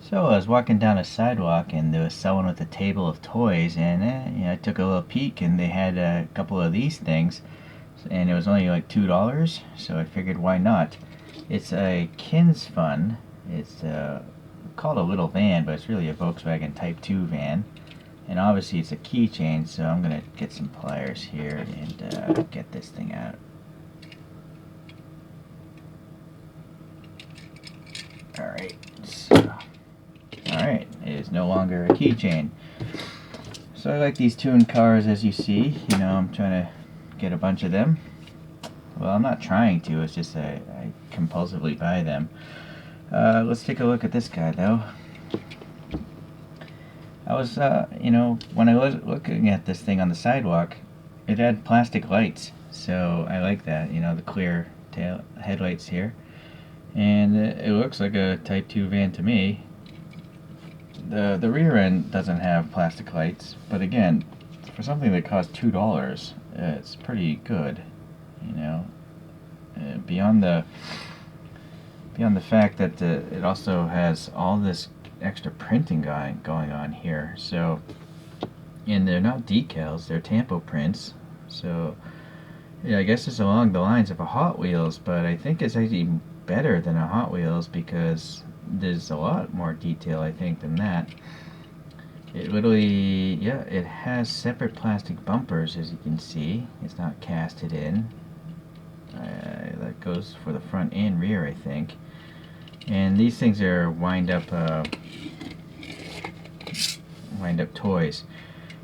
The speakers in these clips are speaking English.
So I was walking down a sidewalk and there was someone with a table of toys, and I took a little peek and they had a couple of these things, and it was only like $2, so I figured why not. It's a Kinsfun. It's called a little van, but it's really a Volkswagen Type 2 van. And obviously it's a keychain, so I'm gonna get some pliers here and get this thing out. Alright, so alright, it is no longer a keychain. So I like these tuned cars, as you see. I'm trying to get a bunch of them. Well, I'm not trying to, it's just I compulsively buy them. Let's take a look at this guy, though. I was, when I was looking at this thing on the sidewalk, it had plastic lights, so I like that, the clear tail headlights here. And it looks like a Type 2 van to me. The rear end doesn't have plastic lights, but again, for something that costs $2, it's pretty good. Beyond the fact that it also has all this extra printing going on here. So, and they're not decals; they're tampo prints. So, yeah, I guess it's along the lines of a Hot Wheels, but I think it's actually better than a Hot Wheels because there's a lot more detail, I think, than that. It literally, yeah, it has separate plastic bumpers, as you can see. It's not casted in. That goes for the front and rear, I think. And these things are wind-up toys.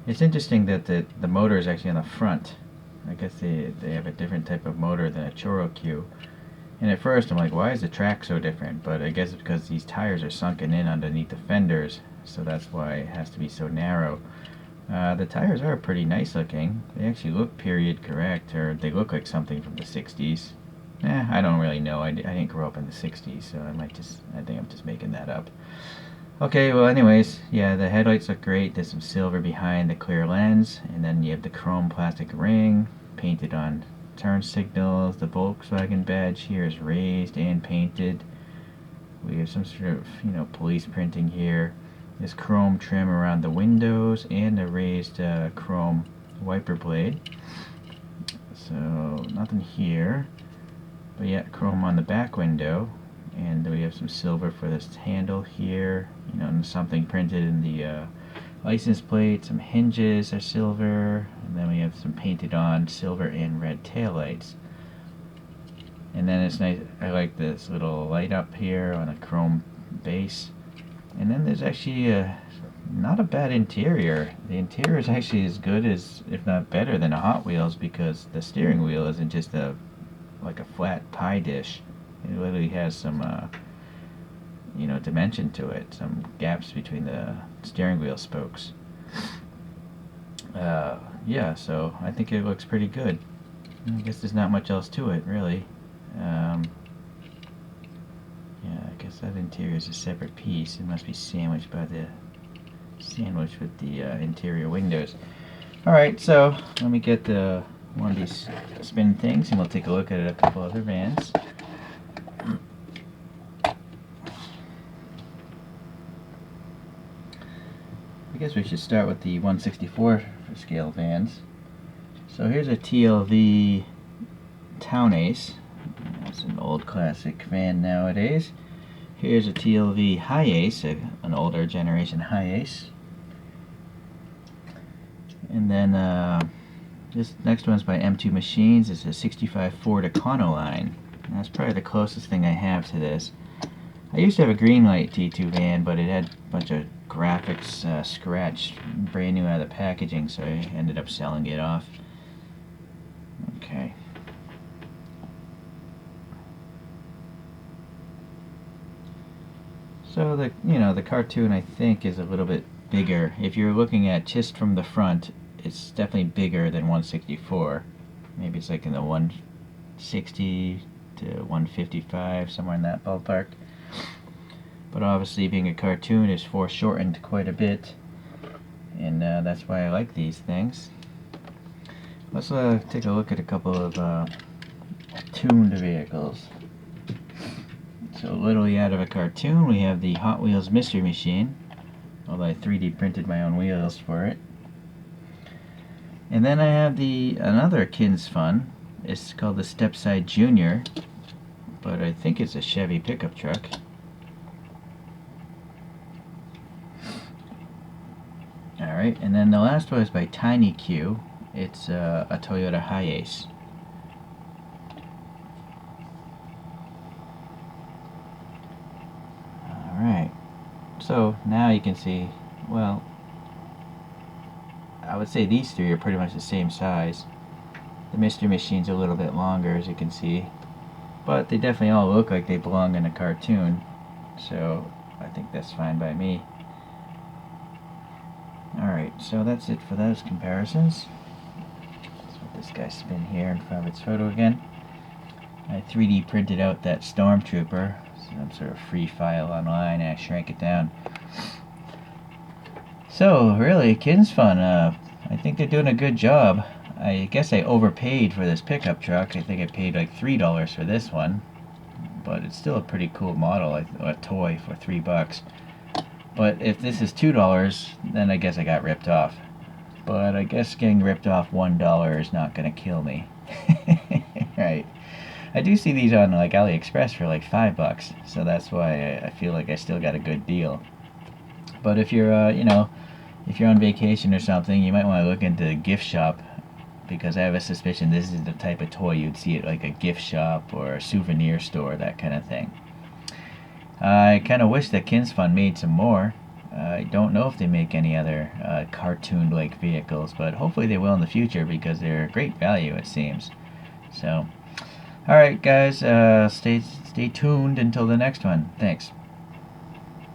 It's interesting that the motor is actually on the front. I guess they have a different type of motor than a choro-q. And at first I'm like, why is the track so different? But I guess it's because these tires are sunken in underneath the fenders, so that's why it has to be so narrow. The tires are pretty nice looking. They actually look period correct, or they look like something from the 60s. I don't really know. I didn't grow up in the 60s, so I think I'm just making that up. Okay, well anyways, yeah, the headlights look great. There's some silver behind the clear lens, and then you have the chrome plastic ring painted on turn signals. The Volkswagen badge here is raised and painted. We have some sort of, police printing here. There's chrome trim around the windows and a raised chrome wiper blade. So nothing here, but yeah, chrome on the back window, and we have some silver for this handle here. And something printed in the license plate. Some hinges are silver, and then we have some painted on silver and red taillights. And then it's nice. I like this little light up here on a chrome base. And then there's actually not a bad interior. The interior is actually as good as, if not better than a Hot Wheels, because the steering wheel isn't just like a flat pie dish. It literally has some dimension to it, some gaps between the steering wheel spokes. Yeah, so I think it looks pretty good. I guess there's not much else to it, really. Yeah, I guess that interior is a separate piece. It must be sandwiched with the interior windows. Alright, so let me get one of these spin things and we'll take a look at a couple other vans. I guess we should start with the 1/64 scale vans. So here's a TLV Town Ace. That's an old classic van nowadays. Here's a TLV High Ace, an older generation High Ace. And then this next one's by M2 Machines. It's a 65 Ford Econoline. And that's probably the closest thing I have to this. I used to have a Greenlight T2 van, but it had a bunch of graphics scratched brand new out of the packaging, so I ended up selling it off. Okay. So the cartoon, I think, is a little bit bigger. If you're looking at just from the front, it's definitely bigger than 1/64. Maybe it's like in the 160 to 155, somewhere in that ballpark. But obviously, being a cartoon is foreshortened quite a bit, and that's why I like these things. Let's take a look at a couple of tuned vehicles. So literally out of a cartoon, we have the Hot Wheels Mystery Machine, although I 3D printed my own wheels for it. And then I have another Kinsfun. It's called the Stepside Junior, but I think it's a Chevy pickup truck. Alright, and then the last one is by Tiny Q. It's a Toyota Hiace. Alright, so now you can see, well, I would say these three are pretty much the same size. The Mystery Machine's a little bit longer, as you can see, but they definitely all look like they belong in a cartoon, so I think that's fine by me. Alright, so that's it for those comparisons. Let's let this guy spin here in front of its photo again. I 3D printed out that Stormtrooper, some sort of free file online, and I shrank it down. So, really, Kinsfun, I think they're doing a good job. I guess I overpaid for this pickup truck. I think I paid like $3 for this one. But it's still a pretty cool model, a toy for $3. But if this is $2, then I guess I got ripped off. But I guess getting ripped off $1 is not going to kill me. Right. I do see these on like AliExpress for like $5, so that's why I feel like I still got a good deal. But if you're, if you're on vacation or something, you might want to look into a gift shop, because I have a suspicion this is the type of toy you'd see at like a gift shop or a souvenir store, that kind of thing. I kind of wish that Kinsfun made some more. I don't know if they make any other cartoon-like vehicles, but hopefully they will in the future, because they're a great value, it seems. So, alright guys, stay tuned until the next one. Thanks.